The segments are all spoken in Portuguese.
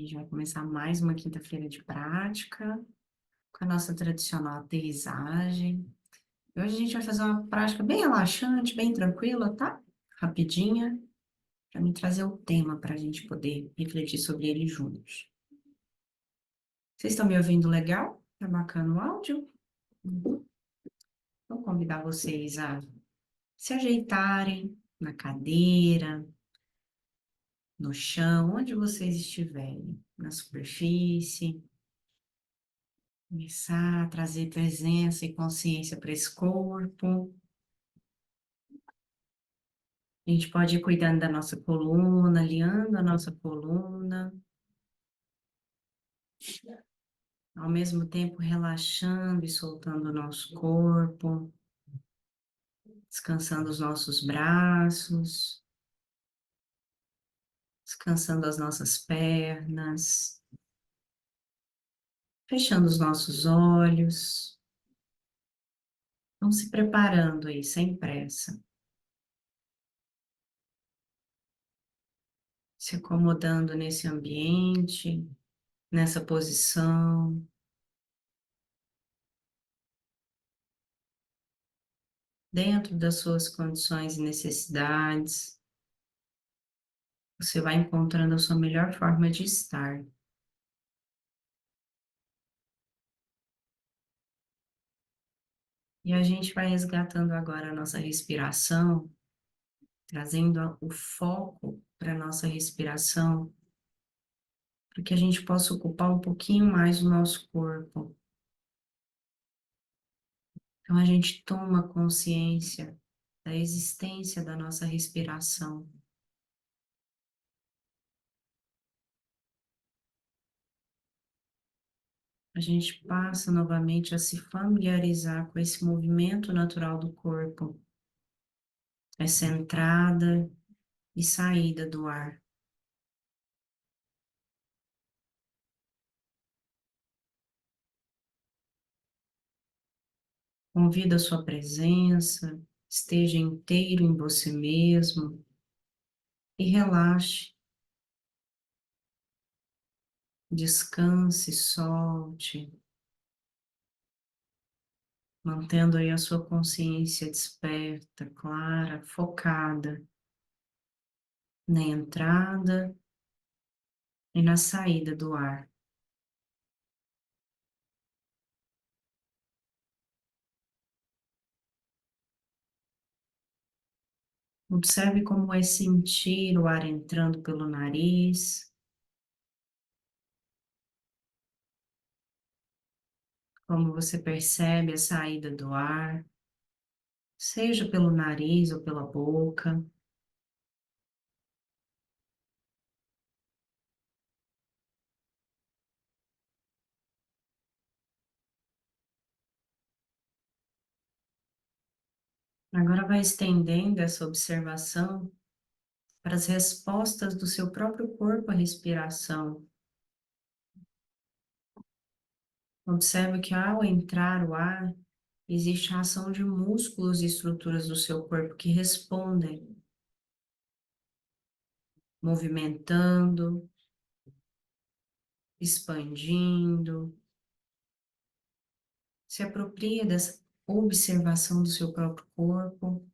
gente vai começar mais uma quinta-feira de prática, com a nossa tradicional aterrissagem. E hoje a gente vai fazer uma prática bem relaxante, bem tranquila, tá? Rapidinha, para me trazer o tema para a gente poder refletir sobre ele juntos. Vocês estão me ouvindo legal? Tá bacana o áudio? Uhum. Vou convidar vocês a se ajeitarem na cadeira, no chão, onde vocês estiverem, na superfície. Começar a trazer presença e consciência para esse corpo. A gente pode ir cuidando da nossa coluna, alinhando a nossa coluna, ao mesmo tempo relaxando e soltando o nosso corpo, descansando os nossos braços, descansando as nossas pernas, fechando os nossos olhos. Vamos se preparando aí, sem pressa, se acomodando nesse ambiente, nessa posição. Dentro das suas condições e necessidades, você vai encontrando a sua melhor forma de estar. E a gente vai resgatando agora a nossa respiração, trazendo o foco para a nossa respiração, para que a gente possa ocupar um pouquinho mais o nosso corpo. Então a gente toma consciência da existência da nossa respiração. A gente passa novamente a se familiarizar com esse movimento natural do corpo, essa entrada e saída do ar. Convida a sua presença, esteja inteiro em você mesmo e relaxe, descanse, solte, mantendo aí a sua consciência desperta, clara, focada na entrada e na saída do ar. Observe como é sentir o ar entrando pelo nariz, como você percebe a saída do ar, seja pelo nariz ou pela boca. Agora vai estendendo essa observação para as respostas do seu próprio corpo à respiração. Observe que ao entrar o ar, existe a ação de músculos e estruturas do seu corpo que respondem, movimentando, expandindo. Se apropria dessa observação do seu próprio corpo,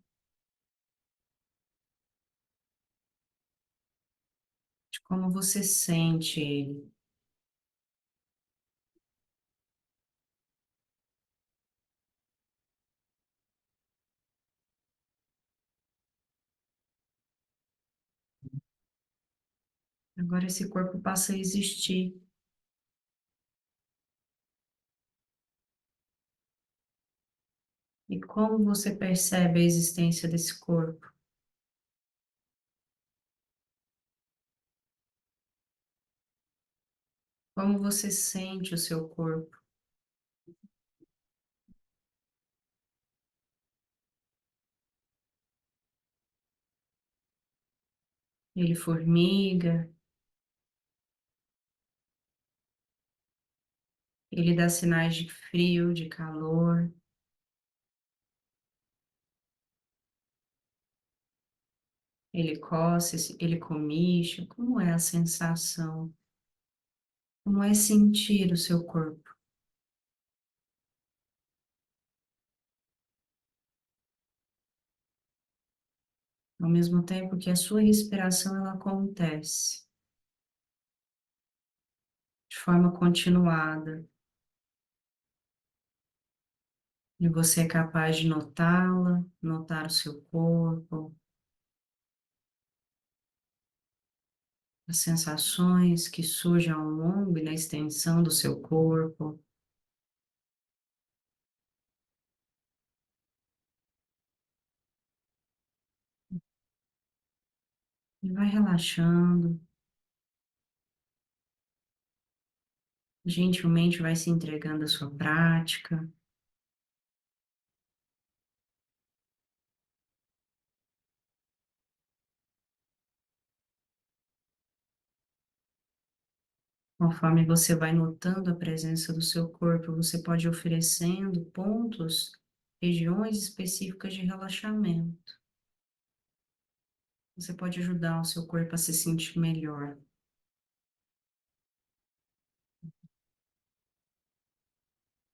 de como você sente ele. Agora esse corpo passa a existir. E como você percebe a existência desse corpo? Como você sente o seu corpo? Ele formiga, ele dá sinais de frio, de calor, ele coça, ele comicha, como é a sensação? Como é sentir o seu corpo? Ao mesmo tempo que a sua respiração ela acontece de forma continuada e você é capaz de notá-la, notar o seu corpo, as sensações que surgem ao longo e na extensão do seu corpo. E vai relaxando, gentilmente vai se entregando à sua prática. Conforme você vai notando a presença do seu corpo, você pode ir oferecendo pontos, regiões específicas de relaxamento. Você pode ajudar o seu corpo a se sentir melhor.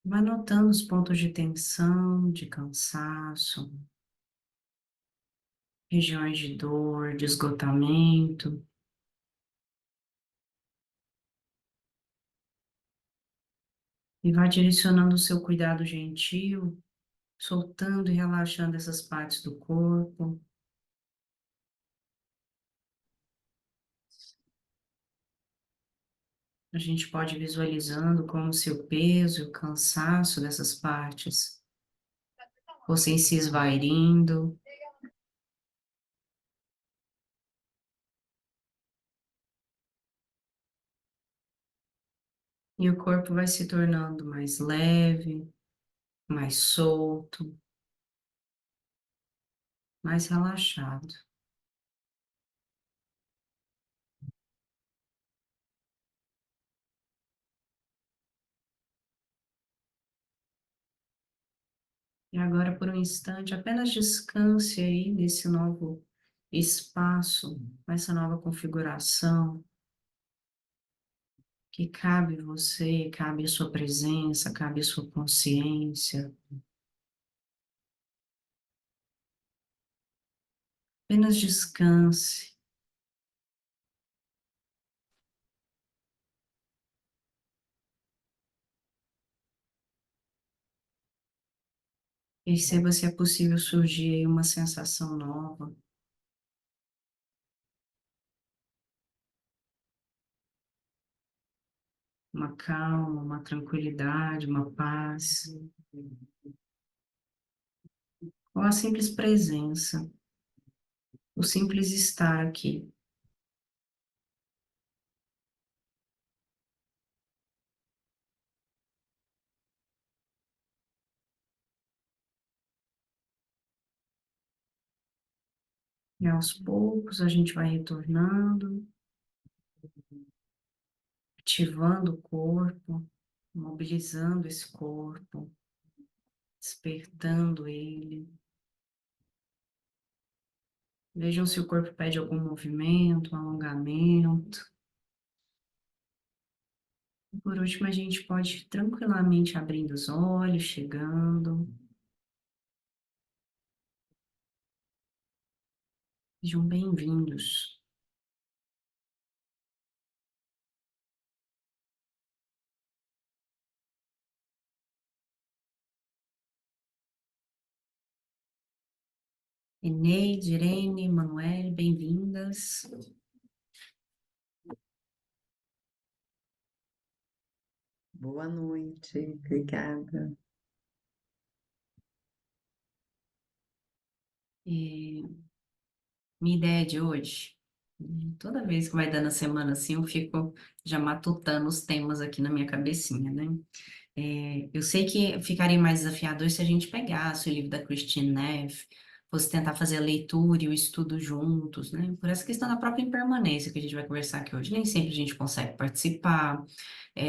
Vai notando os pontos de tensão, de cansaço, regiões de dor, de esgotamento, e vai direcionando o seu cuidado gentil, soltando e relaxando essas partes do corpo. A gente pode ir visualizando como o seu peso e o cansaço dessas partes fossem se esvairindo, e o corpo vai se tornando mais leve, mais solto, mais relaxado. E agora, por um instante, apenas descanse aí nesse novo espaço, nessa nova configuração que cabe você, cabe a sua presença, cabe a sua consciência. Apenas descanse. Perceba se é possível surgir aí uma sensação nova, uma calma, uma tranquilidade, uma paz, ou a simples presença, o simples estar aqui. E aos poucos a gente vai retornando, ativando o corpo, mobilizando esse corpo, despertando ele. Vejam se o corpo pede algum movimento, um alongamento. E por último, a gente pode ir tranquilamente abrindo os olhos, chegando. Sejam bem-vindos. Eneide, Irene, Manuel, bem-vindas. Boa noite, obrigada. Minha ideia de hoje, toda vez que vai dando a semana assim, eu fico já matutando os temas aqui na minha cabecinha, né? Eu sei que ficaria mais desafiador se a gente pegasse o livro da Christine Neff, fosse tentar fazer a leitura e o estudo juntos, né? Por essa questão da própria impermanência que a gente vai conversar aqui hoje. Nem sempre a gente consegue participar,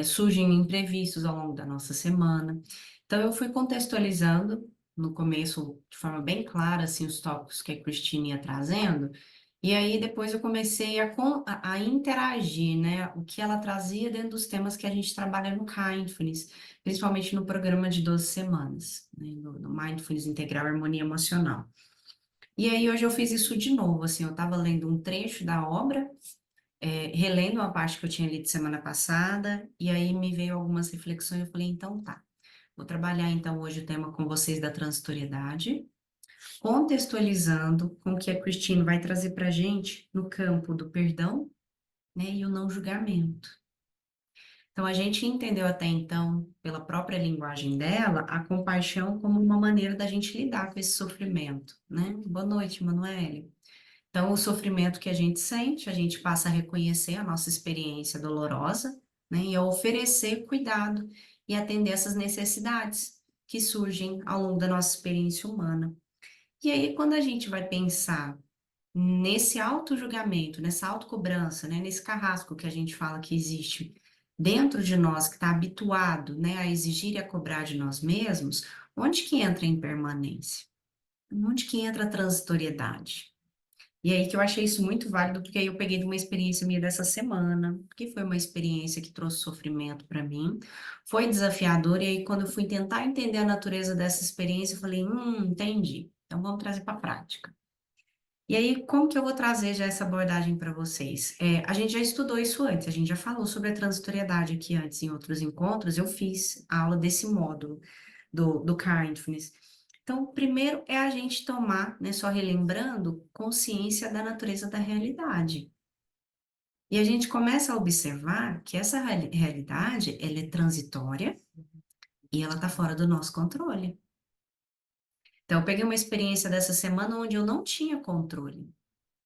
surgem imprevistos ao longo da nossa semana. Então, eu fui contextualizando no começo, de forma bem clara, assim, os tópicos que a Christine ia trazendo, E aí depois eu comecei a interagir, né? O que ela trazia dentro dos temas que a gente trabalha no Mindfulness, principalmente no programa de 12 semanas, né? No Mindfulness Integral Harmonia Emocional. E aí hoje eu fiz isso de novo, assim, eu estava lendo um trecho da obra, relendo uma parte que eu tinha lido semana passada, e aí me veio algumas reflexões, eu falei, então tá, vou trabalhar então hoje o tema com vocês da transitoriedade, contextualizando com o que a Christine vai trazer para a gente no campo do perdão, né, e o não julgamento. Então, a gente entendeu até então, pela própria linguagem dela, a compaixão como uma maneira da gente lidar com esse sofrimento, né? Boa noite, Manoel. Então, o sofrimento que a gente sente, a gente passa a reconhecer a nossa experiência dolorosa, né, e a oferecer cuidado e atender essas necessidades que surgem ao longo da nossa experiência humana. E aí, quando a gente vai pensar nesse auto-julgamento, nessa autocobrança, né, nesse carrasco que a gente fala que existe dentro de nós, que está habituado, né, a exigir e a cobrar de nós mesmos, onde que entra a impermanência? Onde que entra a transitoriedade? E aí que eu achei isso muito válido, porque aí eu peguei de uma experiência minha dessa semana, que foi uma experiência que trouxe sofrimento para mim, foi desafiador, e aí quando eu fui tentar entender a natureza dessa experiência, eu falei, entendi, então vamos trazer para a prática. E aí, como que eu vou trazer já essa abordagem para vocês? A gente já estudou isso antes, a gente já falou sobre a transitoriedade aqui antes, em outros encontros, eu fiz a aula desse módulo do Kindness. Então, primeiro é a gente tomar, né, só relembrando, consciência da natureza da realidade. E a gente começa a observar que essa realidade, ela é transitória e ela está fora do nosso controle. Então, eu peguei uma experiência dessa semana onde eu não tinha controle,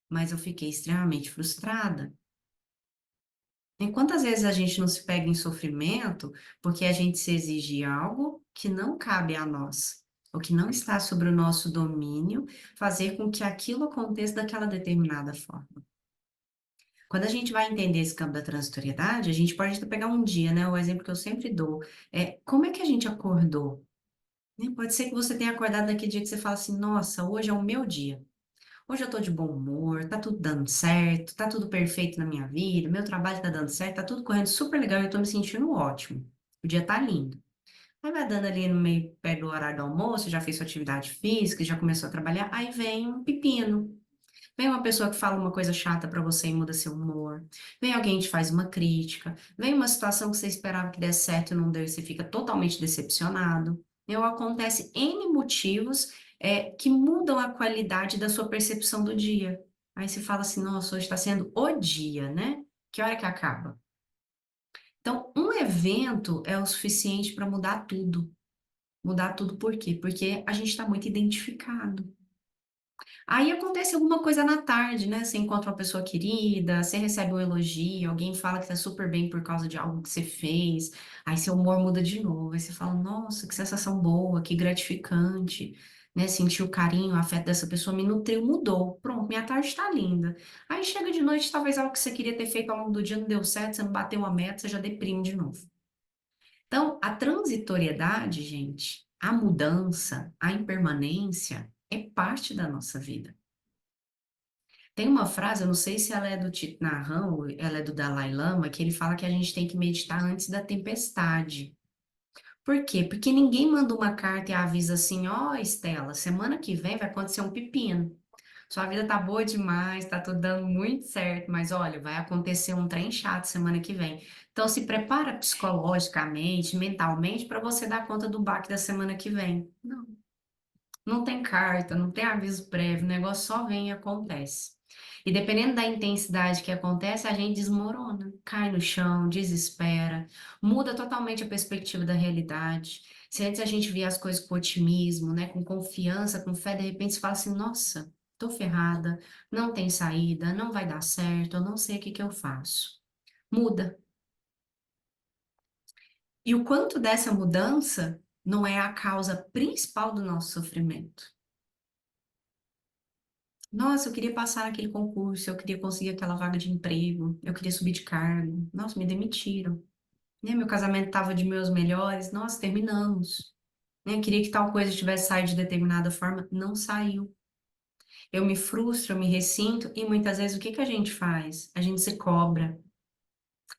mas eu fiquei extremamente frustrada. E quantas vezes a gente não se pega em sofrimento porque a gente se exige algo que não cabe a nós, ou que não está sobre o nosso domínio, fazer com que aquilo aconteça daquela determinada forma. Quando a gente vai entender esse campo da transitoriedade, a gente pode até pegar um dia, né? O exemplo que eu sempre dou é como é que a gente acordou? Né? Pode ser que você tenha acordado naquele dia que você fala assim, nossa, hoje é o meu dia. Hoje eu tô de bom humor, tá tudo dando certo, tá tudo perfeito na minha vida, meu trabalho tá dando certo, tá tudo correndo super legal, eu tô me sentindo ótimo. O dia tá lindo. Aí vai dando ali no meio, perto do horário do almoço, já fez sua atividade física, já começou a trabalhar, aí vem um pepino. Vem uma pessoa que fala uma coisa chata pra você e muda seu humor. Vem alguém que te faz uma crítica. Vem uma situação que você esperava que desse certo e não deu e você fica totalmente decepcionado. Então, acontece N motivos que mudam a qualidade da sua percepção do dia. Aí você fala assim, nossa, hoje está sendo o dia, né? Que hora que acaba? Então, um evento é o suficiente para mudar tudo. Mudar tudo por quê? Porque a gente está muito identificado. Aí acontece alguma coisa na tarde, né? Você encontra uma pessoa querida, você recebe um elogio, alguém fala que tá super bem por causa de algo que você fez, aí seu humor muda de novo, aí você fala, nossa, que sensação boa, que gratificante, né? Sentir o carinho, o afeto dessa pessoa me nutriu, mudou. Pronto, minha tarde tá linda. Aí chega de noite, talvez algo que você queria ter feito ao longo do dia não deu certo, você não bateu a meta, você já deprime de novo. Então, a transitoriedade, gente, a mudança, a impermanência é parte da nossa vida. Tem uma frase, eu não sei se ela é do Thich Nhat Hanh ou ela é do Dalai Lama, que ele fala que a gente tem que meditar antes da tempestade. Por quê? Porque ninguém manda uma carta e avisa assim, ó, Estela, semana que vem vai acontecer um pepino. Sua vida tá boa demais, tá tudo dando muito certo, mas olha, vai acontecer um trem chato semana que vem. Então se prepara psicologicamente, mentalmente, para você dar conta do baque da semana que vem. Não, não tem carta, não tem aviso prévio, o negócio só vem e acontece. E dependendo da intensidade que acontece, a gente desmorona, cai no chão, desespera, muda totalmente a perspectiva da realidade. Se antes a gente via as coisas com otimismo, né, com confiança, com fé, de repente você fala assim: nossa, tô ferrada, não tem saída, não vai dar certo, eu não sei o que que eu faço. Muda. E o quanto dessa mudança não é a causa principal do nosso sofrimento. Nossa, eu queria passar naquele concurso, eu queria conseguir aquela vaga de emprego, eu queria subir de cargo. Nossa, me demitiram. Né? Meu casamento estava de meus melhores, nossa, terminamos. Né? Eu queria que tal coisa tivesse saído de determinada forma, não saiu. eu me frustro, eu me ressinto, e muitas vezes o que que a gente faz? A gente se cobra.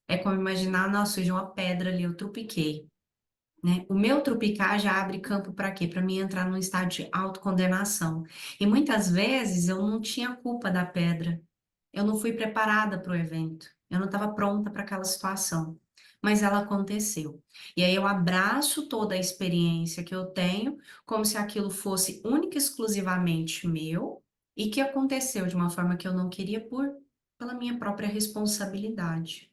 É como imaginar, nossa, surgiu uma pedra ali, eu trupiquei, né? O meu trupicar já abre campo para quê? Para mim entrar num estado de autocondenação. E muitas vezes eu não tinha culpa da pedra. Eu não fui preparada para o evento. Eu não estava pronta para aquela situação. Mas ela aconteceu. E aí eu abraço toda a experiência que eu tenho, como se aquilo fosse única e exclusivamente meu, e que aconteceu de uma forma que eu não queria pela minha própria responsabilidade.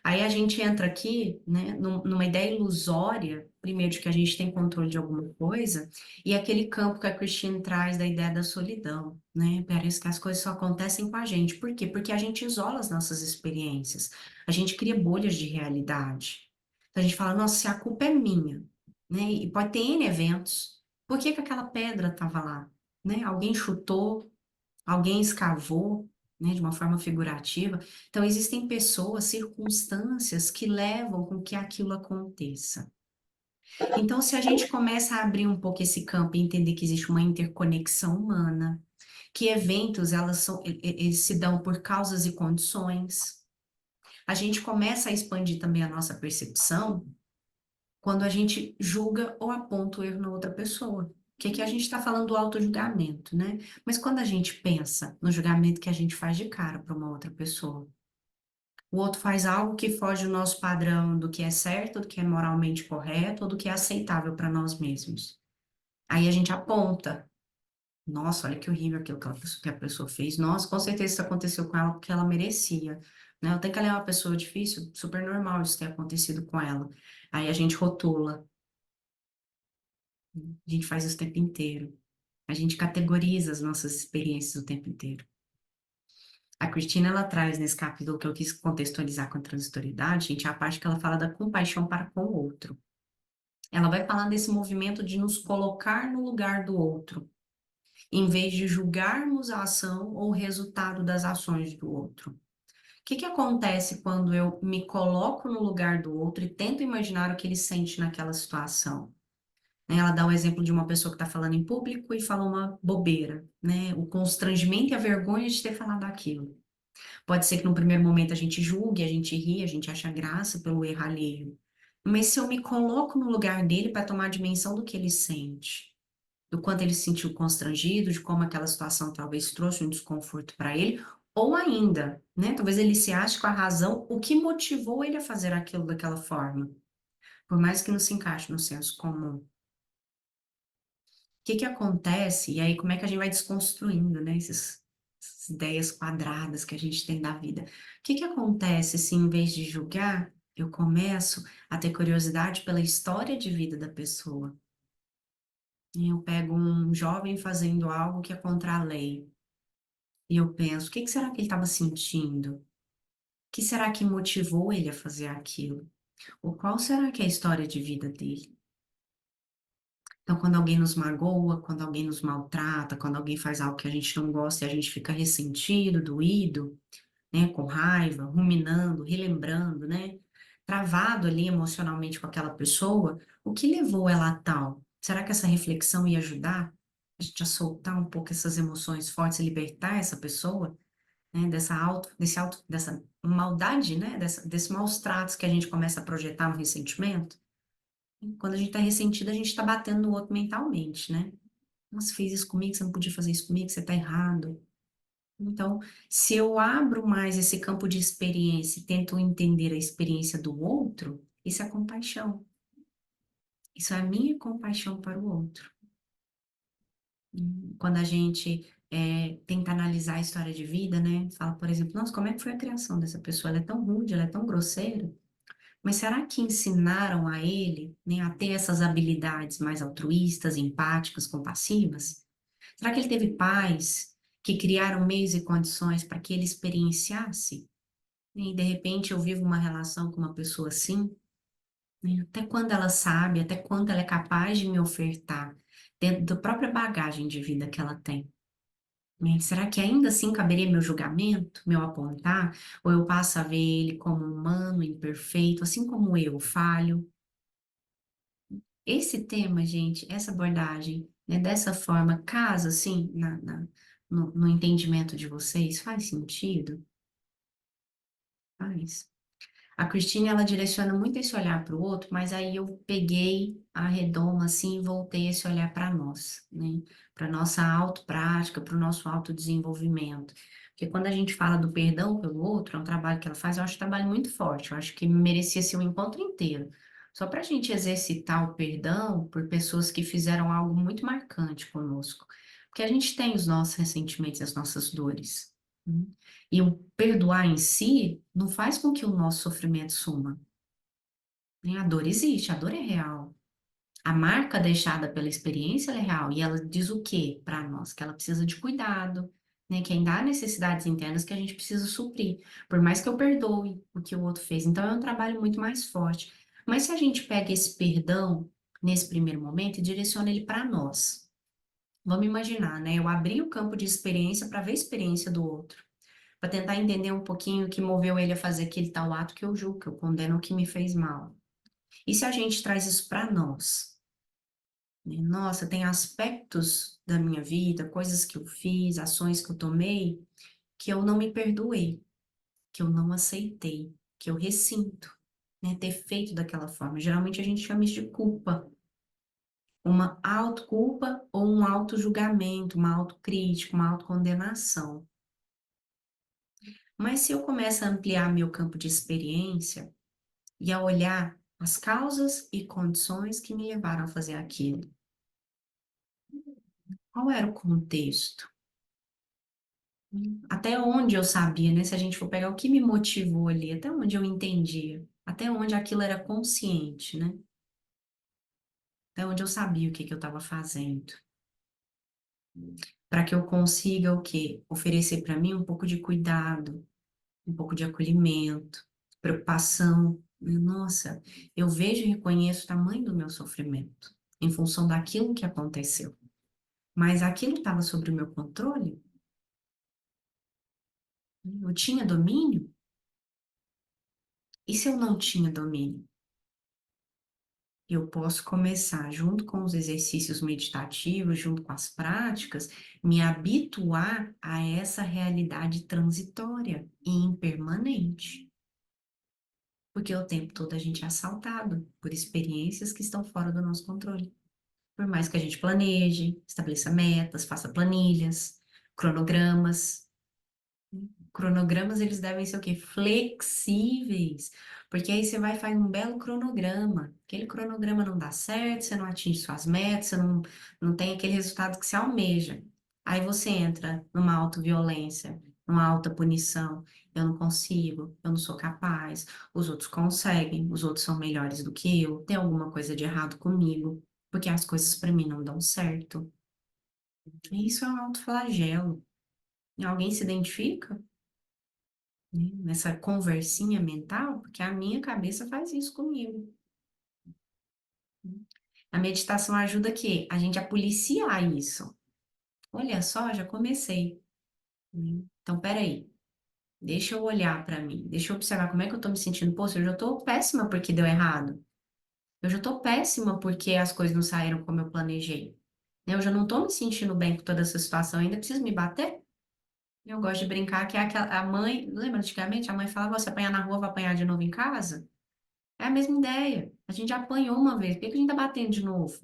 Aí a gente entra aqui, né, numa ideia ilusória, primeiro, de que a gente tem controle de alguma coisa, e aquele campo que a Christine traz da ideia da solidão, né? Parece que as coisas só acontecem com a gente. Por quê? Porque a gente isola as nossas experiências, a gente cria bolhas de realidade. Então a gente fala, nossa, se a culpa é minha, né? E pode ter N eventos, por que que aquela pedra estava lá? Né? Alguém chutou, alguém escavou, né, de uma forma figurativa. Então, existem pessoas, circunstâncias que levam com que aquilo aconteça. Então, se a gente começa a abrir um pouco esse campo e entender que existe uma interconexão humana, que eventos eles se dão por causas e condições, a gente começa a expandir também a nossa percepção quando a gente julga ou aponta o erro na outra pessoa. Que aqui a gente está falando do auto-julgamento, né? Mas quando a gente pensa no julgamento que a gente faz de cara para uma outra pessoa, o outro faz algo que foge do nosso padrão do que é certo, do que é moralmente correto, ou do que é aceitável para nós mesmos. Aí a gente aponta. Nossa, olha que horrível aquilo que a pessoa fez. Nossa, com certeza isso aconteceu com ela porque ela merecia. Né? Até que ela é uma pessoa difícil, super normal isso ter acontecido com ela. Aí a gente rotula. A gente faz isso o tempo inteiro. A gente categoriza as nossas experiências o tempo inteiro. A Cristina, ela traz nesse capítulo que eu quis contextualizar com a transitoriedade, gente, é a parte que ela fala da compaixão para com o outro. Ela vai falar desse movimento de nos colocar no lugar do outro, em vez de julgarmos a ação ou o resultado das ações do outro. O que que acontece quando eu me coloco no lugar do outro e tento imaginar o que ele sente naquela situação? Né? Ela dá o exemplo de uma pessoa que está falando em público e fala uma bobeira, né? O constrangimento e a vergonha de ter falado aquilo. Pode ser que no primeiro momento a gente julgue, a gente ri, a gente acha graça pelo erro alheio. Mas se eu me coloco no lugar dele para tomar a dimensão do que ele sente, do quanto ele se sentiu constrangido, de como aquela situação talvez trouxe um desconforto para ele, ou ainda, né? Talvez ele se ache com a razão, o que motivou ele a fazer aquilo daquela forma, por mais que não se encaixe no senso comum. Que acontece? E aí, como é que a gente vai desconstruindo, né, essas ideias quadradas que a gente tem da vida? O que acontece se, em vez de julgar, eu começo a ter curiosidade pela história de vida da pessoa? E eu pego um jovem fazendo algo que é contra a lei. E eu penso, o que será que ele estava sentindo? O que será que motivou ele a fazer aquilo? Ou qual será que é a história de vida dele? Então, quando alguém nos magoa, quando alguém nos maltrata, quando alguém faz algo que a gente não gosta e a gente fica ressentido, doído, né, com raiva, ruminando, relembrando, né, travado ali emocionalmente com aquela pessoa, o que levou ela a tal? Será que essa reflexão ia ajudar a gente a soltar um pouco essas emoções fortes e libertar essa pessoa, né, dessa maldade, né, desses maus tratos que a gente começa a projetar no ressentimento? Quando a gente tá ressentido, a gente tá batendo no outro mentalmente, né? Nossa, você fez isso comigo, você não podia fazer isso comigo, você tá errado. Então, se eu abro mais esse campo de experiência e tento entender a experiência do outro, isso é compaixão. Isso é a minha compaixão para o outro. Quando a gente tenta analisar a história de vida, né? Fala, por exemplo, nossa, como é que foi a criação dessa pessoa? Ela é tão rude, ela é tão grosseira. Mas será que ensinaram a ele, né, a ter essas habilidades mais altruístas, empáticas, compassivas? Será que ele teve pais que criaram meios e condições para que ele experienciasse? E de repente eu vivo uma relação com uma pessoa assim, né? Até quando ela sabe, até quando ela é capaz de me ofertar, dentro da própria bagagem de vida que ela tem? Né? Será que ainda assim caberia meu julgamento, meu apontar? Ou eu passo a ver ele como humano, imperfeito, assim como eu, falho? Esse tema, gente, essa abordagem, né, dessa forma, casa, assim, no entendimento de vocês? Faz sentido? Faz. A Christine, ela direciona muito esse olhar para o outro, mas aí eu peguei a redoma assim e voltei esse olhar para nós, né? Para nossa autoprática, para o nosso autodesenvolvimento. Porque quando a gente fala do perdão pelo outro, é um trabalho que ela faz, eu acho um trabalho muito forte, eu acho que merecia ser um encontro inteiro. Só para a gente exercitar o perdão por pessoas que fizeram algo muito marcante conosco. Porque a gente tem os nossos ressentimentos, as nossas dores. Né? E o perdoar em si não faz com que o nosso sofrimento suma. Né? A dor existe, a dor é real. A marca deixada pela experiência ela é real. E ela diz o quê para nós? Que ela precisa de cuidado, né? Que ainda há necessidades internas que a gente precisa suprir. Por mais que eu perdoe o que o outro fez. Então é um trabalho muito mais forte. Mas se a gente pega esse perdão nesse primeiro momento e direciona ele para nós. Vamos imaginar, né? Eu abri o campo de experiência para ver a experiência do outro, para tentar entender um pouquinho o que moveu ele a fazer aquele tal ato que eu julgo, que eu condeno o que me fez mal. E se a gente traz isso para nós? Né? Nossa, tem aspectos da minha vida, coisas que eu fiz, ações que eu tomei, que eu não me perdoei, que eu não aceitei, que eu ressinto, né, ter feito daquela forma. Geralmente a gente chama isso de culpa, uma autoculpa ou um autojulgamento, uma autocrítica, uma autocondenação. Mas se eu começo a ampliar meu campo de experiência, e a olhar as causas e condições que me levaram a fazer aquilo. Qual era o contexto? Até onde eu sabia, né? Se a gente for pegar o que me motivou ali, até onde eu entendia, até onde aquilo era consciente, né? Até onde eu sabia o que que eu estava fazendo. Para que eu consiga o quê? Oferecer para mim um pouco de cuidado, um pouco de acolhimento, preocupação. Nossa, eu vejo e reconheço o tamanho do meu sofrimento em função daquilo que aconteceu. Mas aquilo estava sob o meu controle? Eu tinha domínio? E se eu não tinha domínio? Eu posso começar, junto com os exercícios meditativos, junto com as práticas, me habituar a essa realidade transitória e impermanente. Porque o tempo todo a gente é assaltado por experiências que estão fora do nosso controle. Por mais que a gente planeje, estabeleça metas, faça planilhas, cronogramas. Cronogramas, eles devem ser o quê? Flexíveis. Porque aí você vai e faz um belo cronograma. Aquele cronograma não dá certo, você não atinge suas metas, você não tem aquele resultado que você almeja. Aí você entra numa autoviolência, numa alta punição. Eu não consigo, eu não sou capaz, os outros conseguem, os outros são melhores do que eu, tem alguma coisa de errado comigo, porque as coisas para mim não dão certo. E isso é um autoflagelo. E alguém se identifica? Né, nessa conversinha mental, porque a minha cabeça faz isso comigo. A meditação ajuda que a gente a policiar isso. Olha só, já comecei. Né? Então, peraí, deixa eu olhar para mim, deixa eu observar como é que eu tô me sentindo. Poxa, eu já tô péssima porque deu errado. Eu já tô péssima porque as coisas não saíram como eu planejei. Né, eu já não tô me sentindo bem com toda essa situação, ainda preciso me bater? Eu gosto de brincar que é aquela, a mãe, lembra antigamente, a mãe falava, você apanhar na rua, vai apanhar de novo em casa? É a mesma ideia. A gente já apanhou uma vez, por que que a gente tá batendo de novo?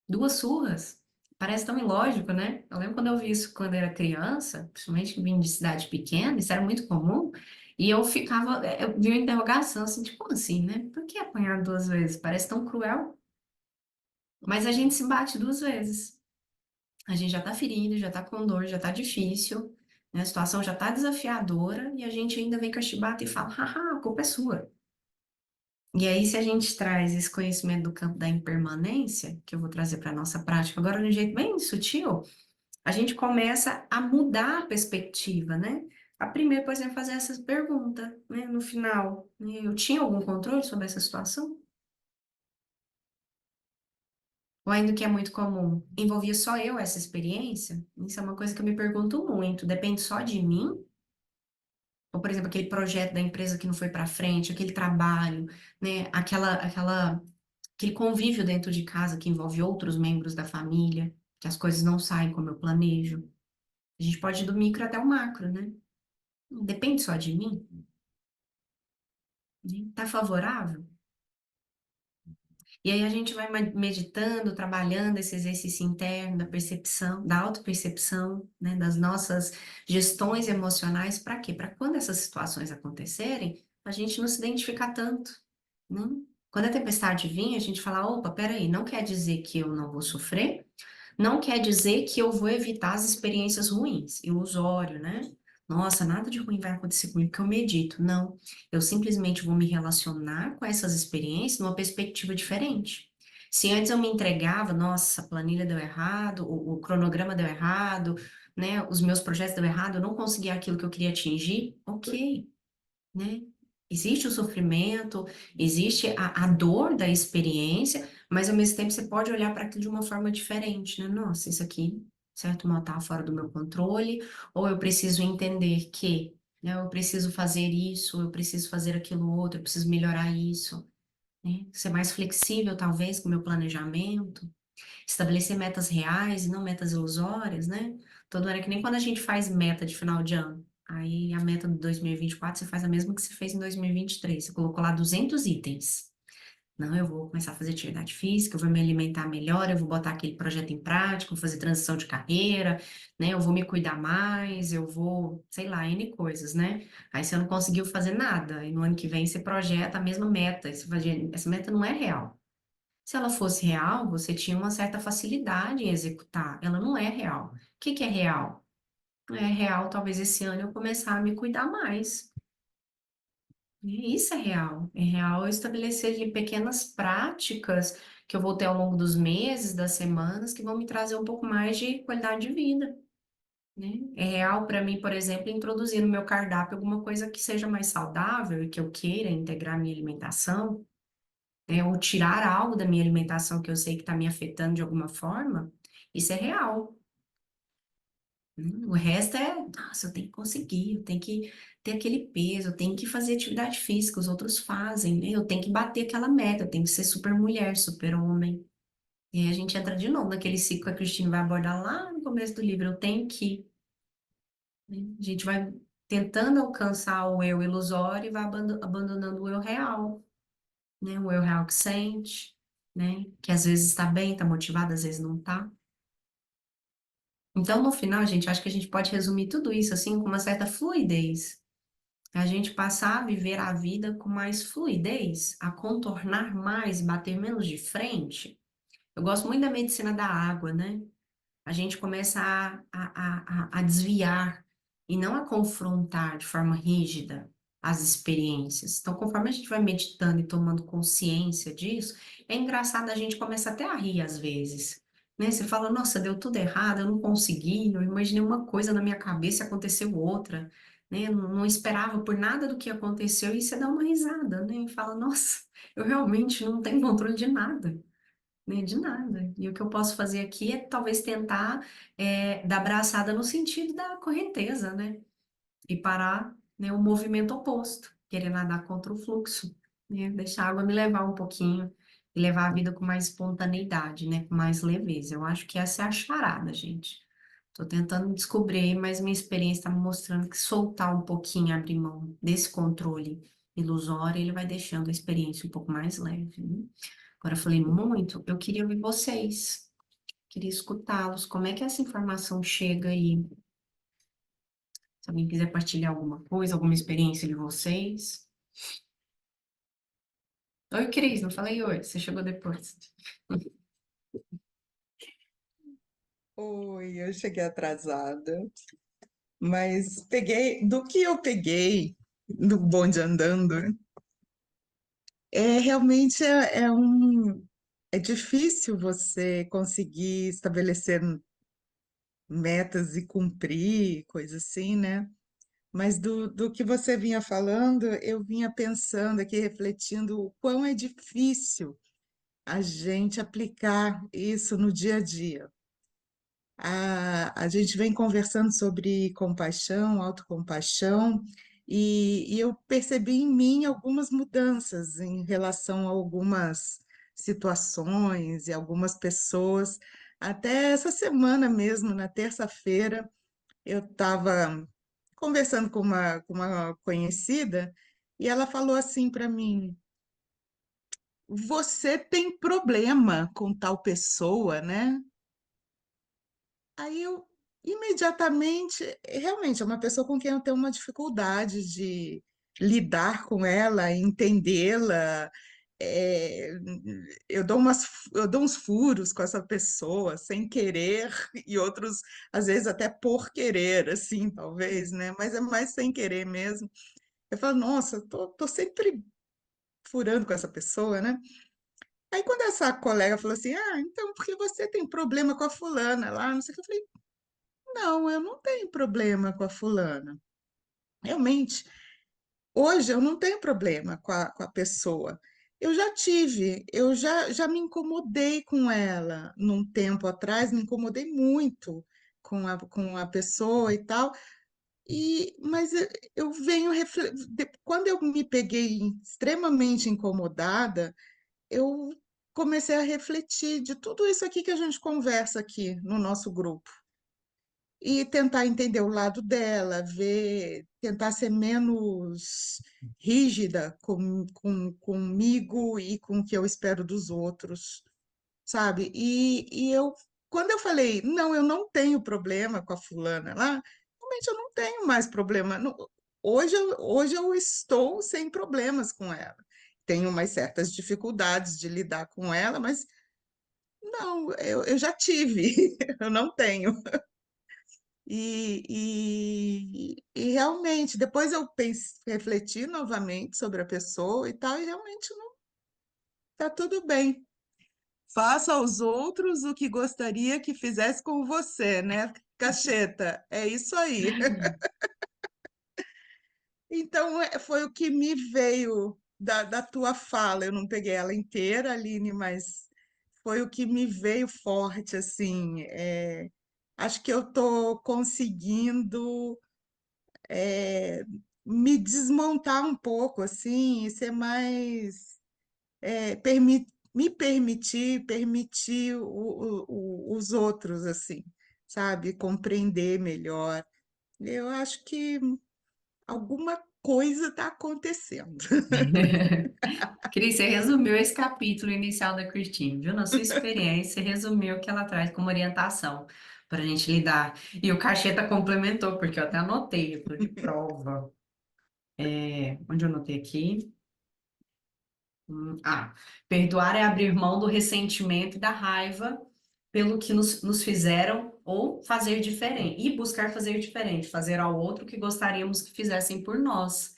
Duas surras? Parece tão ilógico, né? Eu lembro quando eu vi isso quando eu era criança, principalmente que vim de cidade pequena, isso era muito comum, e eu ficava, eu vi uma interrogação assim, tipo como assim, né? Por que apanhar duas vezes? Parece tão cruel, mas a gente se bate duas vezes. A gente já tá ferido, já tá com dor, já tá difícil, né? A situação já tá desafiadora, e a gente ainda vem com a chibata e fala, haha, a culpa é sua. E aí, se a gente traz esse conhecimento do campo da impermanência, que eu vou trazer para a nossa prática agora de um jeito bem sutil, a gente começa a mudar a perspectiva, né? A primeiro, por exemplo, fazer essa pergunta, né? No final, né? Eu tinha algum controle sobre essa situação? Ou ainda o que é muito comum, envolvia só eu essa experiência? Isso é uma coisa que eu me pergunto muito. Depende só de mim? Ou, por exemplo, aquele projeto da empresa que não foi para frente, aquele trabalho, né? Aquele convívio dentro de casa que envolve outros membros da família. que as coisas não saem como eu planejo. A gente pode ir do micro até o macro, né? Não depende só de mim, né? Tá favorável? E aí a gente vai meditando, trabalhando esse exercício interno da percepção, da autopercepção, né, das nossas gestões emocionais, para quê? Para quando essas situações acontecerem, a gente não se identificar tanto, né? Quando a tempestade vir, a gente fala, opa, peraí, não quer dizer que eu não vou sofrer, não quer dizer que eu vou evitar as experiências ruins, ilusório, né? Nossa, nada de ruim vai acontecer comigo porque eu medito. Não, eu simplesmente vou me relacionar com essas experiências numa perspectiva diferente. Se antes eu me entregava, nossa, a planilha deu errado, o cronograma deu errado, né? Os meus projetos deu errado, eu não consegui aquilo que eu queria atingir, ok, né? Existe o sofrimento, existe a dor da experiência, mas ao mesmo tempo você pode olhar para aquilo de uma forma diferente, né? Nossa, isso aqui, certo, mal tá fora do meu controle, ou eu preciso entender que, né, eu preciso fazer isso, eu preciso fazer aquilo outro, eu preciso melhorar isso, né? Ser mais flexível, talvez, com o meu planejamento. Estabelecer metas reais e não metas ilusórias, né? Todo ano é que nem quando a gente faz meta de final de ano. Aí a meta de 2024 você faz a mesma que você fez em 2023. Você colocou lá 200 itens. Não, eu vou começar a fazer atividade física, eu vou me alimentar melhor, eu vou botar aquele projeto em prática, vou fazer transição de carreira, né? Eu vou me cuidar mais, eu vou, sei lá, N coisas, né? Aí você não conseguiu fazer nada, e no ano que vem você projeta a mesma meta, e você fala, "Gente, essa meta não é real." Se ela fosse real, você tinha uma certa facilidade em executar. Ela não é real. O que que é real? É real, talvez esse ano eu começar a me cuidar mais. E isso é real. É real eu estabelecer ali pequenas práticas que eu vou ter ao longo dos meses, das semanas, que vão me trazer um pouco mais de qualidade de vida, né? É real para mim, por exemplo, introduzir no meu cardápio alguma coisa que seja mais saudável e que eu queira integrar minha alimentação, né, ou tirar algo da minha alimentação que eu sei que está me afetando de alguma forma, isso é real, né? O resto é, nossa, eu tenho que conseguir, eu tenho que ter aquele peso, eu tenho que fazer atividade física, os outros fazem, né? Eu tenho que bater aquela meta, eu tenho que ser super mulher, super homem. E aí a gente entra de novo naquele ciclo que a Cristina vai abordar lá no começo do livro, eu tenho que, né? A gente vai tentando alcançar o eu ilusório e vai abandonando o eu real, né? O eu real que sente, né? Que às vezes está bem, está motivado, às vezes não está. Então, no final, gente, acho que a gente pode resumir tudo isso assim com uma certa fluidez. A gente passar a viver a vida com mais fluidez, a contornar mais, bater menos de frente. Eu gosto muito da medicina da água, né? A gente começa a desviar e não a confrontar de forma rígida as experiências. Então, conforme a gente vai meditando e tomando consciência disso, é engraçado, a gente começa até a rir às vezes, né? Você fala, nossa, deu tudo errado, eu não consegui, eu imaginei uma coisa na minha cabeça e aconteceu outra, né? Eu não esperava por nada do que aconteceu e você dá uma risada, né? E fala, nossa, eu realmente não tenho controle de nada, né, de nada. E o que eu posso fazer aqui é talvez tentar dar braçada no sentido da correnteza, né? E parar, né, o movimento oposto, querer nadar contra o fluxo, né? Deixar a água me levar um pouquinho e levar a vida com mais espontaneidade, né? Com mais leveza. Eu acho que essa é a charada, gente. Tô tentando descobrir, mas minha experiência está me mostrando que soltar um pouquinho, abrir mão desse controle ilusório, ele vai deixando a experiência um pouco mais leve, né? Agora, eu falei muito, eu queria ouvir vocês, queria escutá-los. Como é que essa informação chega aí? Se alguém quiser partilhar alguma coisa, alguma experiência de vocês. Oi, Cris, não falei oi, você chegou depois. Oi, eu cheguei atrasada, mas peguei, do que eu peguei no bonde andando, realmente é difícil você conseguir estabelecer metas e cumprir, coisa assim, né? Mas do que você vinha falando, eu vinha pensando aqui, refletindo o quão é difícil a gente aplicar isso no dia a dia. A gente vem conversando sobre compaixão, autocompaixão, e eu percebi em mim algumas mudanças em relação a algumas situações e algumas pessoas. Até essa semana mesmo, na terça-feira, eu estava conversando com uma conhecida e ela falou assim para mim: Você tem problema com tal pessoa, né? Aí eu imediatamente, realmente, é uma pessoa com quem eu tenho uma dificuldade de lidar com ela, entendê-la. é, eu dou uns furos com essa pessoa sem querer e outros, às vezes, até por querer, assim, talvez, né? Mas é mais sem querer mesmo. Eu falo, nossa, tô sempre furando com essa pessoa, né? Aí quando essa colega falou assim, então, porque você tem problema com a fulana lá, não sei o que, eu falei, não, eu não tenho problema com a fulana. Realmente, hoje eu não tenho problema com a pessoa. Eu já tive, já me incomodei com ela num tempo atrás, me incomodei muito com a pessoa e tal. Mas eu venho quando eu me peguei extremamente incomodada, eu comecei a refletir de tudo isso aqui que a gente conversa aqui no nosso grupo e tentar entender o lado dela, ver, tentar ser menos rígida comigo e com o que eu espero dos outros, sabe? Quando eu falei, não, eu não tenho problema com a fulana lá, realmente eu não tenho mais problema. Hoje eu estou sem problemas com ela. Tenho umas certas dificuldades de lidar com ela, mas não, eu já tive, eu não tenho. E realmente, depois eu refleti novamente sobre a pessoa e tal, e realmente não está tudo bem. Faça aos outros o que gostaria que fizesse com você, né, Cacheta? É isso aí. Então, foi o que me veio da tua fala. Eu não peguei ela inteira, Aline, mas foi o que me veio forte, assim. Acho que eu estou conseguindo me desmontar um pouco, assim, e ser mais, me permitir os outros, assim, sabe? Compreender melhor. Eu acho que alguma coisa está acontecendo. Cris, você resumiu esse capítulo inicial da Christine, viu? Na sua experiência, você resumiu o que ela traz como orientação para a gente lidar. E o Cacheta complementou, porque eu até anotei, eu tô de prova. Onde eu anotei aqui? Ah, perdoar é abrir mão do ressentimento e da raiva pelo que nos fizeram ou fazer diferente, e buscar fazer diferente, fazer ao outro o que gostaríamos que fizessem por nós.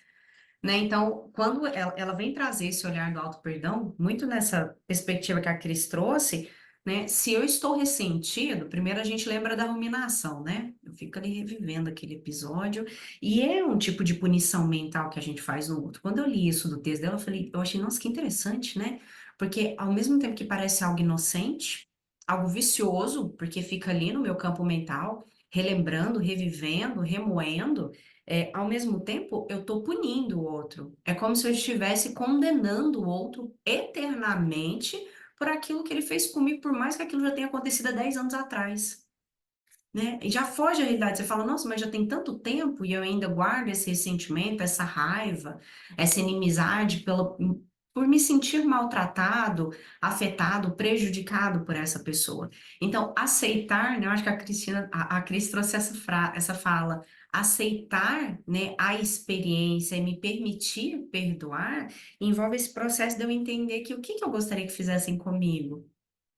Né? Então, quando ela vem trazer esse olhar do auto-perdão, muito nessa perspectiva que a Cris trouxe, né? Se eu estou ressentido, primeiro a gente lembra da ruminação, né? Eu fico ali revivendo aquele episódio, e é um tipo de punição mental que a gente faz no outro. Quando eu li isso do texto dela, eu achei, nossa, que interessante, né? Porque ao mesmo tempo que parece algo inocente, algo vicioso, porque fica ali no meu campo mental, relembrando, revivendo, remoendo, ao mesmo tempo, eu estou punindo o outro. É como se eu estivesse condenando o outro eternamente por aquilo que ele fez comigo, por mais que aquilo já tenha acontecido há 10 anos atrás, né? E já foge a realidade. Você fala, nossa, mas já tem tanto tempo e eu ainda guardo esse ressentimento, essa raiva, essa inimizade por me sentir maltratado, afetado, prejudicado por essa pessoa. Então, aceitar, né? Eu acho que a Cris trouxe essa fala. Aceitar, né, a experiência e me permitir perdoar envolve esse processo de eu entender que o que que eu gostaria que fizessem comigo,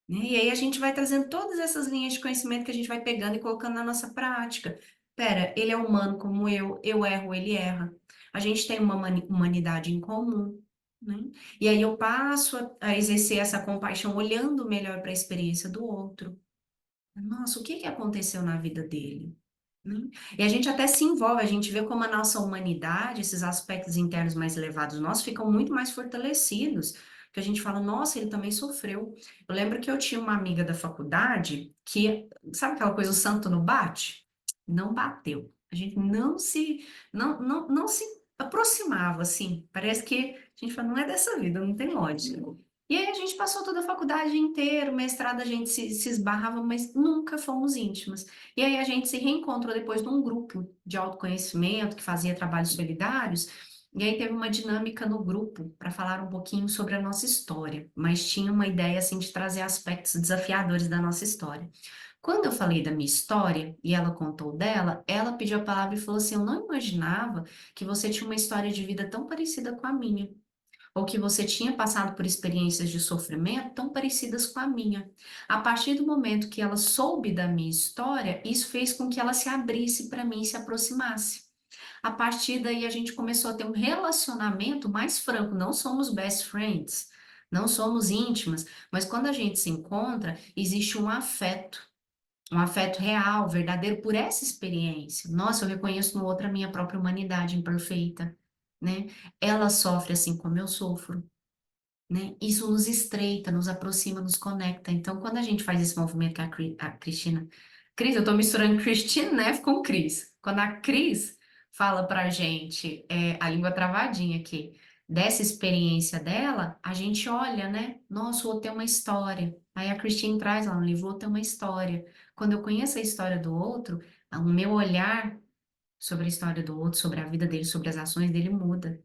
né? E aí a gente vai trazendo todas essas linhas de conhecimento que a gente vai pegando e colocando na nossa prática. Pera, ele é humano como eu erro, ele erra. A gente tem uma humanidade em comum, né? E aí eu passo a exercer essa compaixão olhando melhor para a experiência do outro. Nossa, o que que aconteceu na vida dele? Né? E a gente até se envolve, a gente vê como a nossa humanidade, esses aspectos internos mais elevados nossos, ficam muito mais fortalecidos, que a gente fala, nossa, ele também sofreu. Eu lembro que eu tinha uma amiga da faculdade que, sabe aquela coisa, o santo não bate? Não bateu. A gente não se aproximava, assim. Parece que a gente fala, não é dessa vida, não tem lógica. E aí a gente passou toda a faculdade inteira, o mestrado a gente se esbarrava, mas nunca fomos íntimas. E aí a gente se reencontrou depois num grupo de autoconhecimento que fazia trabalhos solidários. E aí teve uma dinâmica no grupo para falar um pouquinho sobre a nossa história, mas tinha uma ideia assim de trazer aspectos desafiadores da nossa história. Quando eu falei da minha história e ela contou dela, ela pediu a palavra e falou assim: Eu não imaginava que você tinha uma história de vida tão parecida com a minha ou que você tinha passado por experiências de sofrimento tão parecidas com a minha. A partir do momento que ela soube da minha história, isso fez com que ela se abrisse para mim e se aproximasse. A partir daí, a gente começou a ter um relacionamento mais franco. Não somos best friends, não somos íntimas, mas quando a gente se encontra, existe um afeto real, verdadeiro por essa experiência. Nossa, eu reconheço no outro a minha própria humanidade imperfeita, né? Ela sofre assim como eu sofro, né? Isso nos estreita, nos aproxima, nos conecta. Então, quando a gente faz esse movimento que a Cristina... Cris, eu tô misturando Christine Neff com Cris. Quando a Cris fala pra gente, a língua travadinha aqui, dessa experiência dela, a gente olha, né? Nossa, o outro tem uma história. Aí a Christine traz lá no livro, o outro tem uma história. Quando eu conheço a história do outro, o meu olhar sobre a história do outro, sobre a vida dele, sobre as ações dele muda.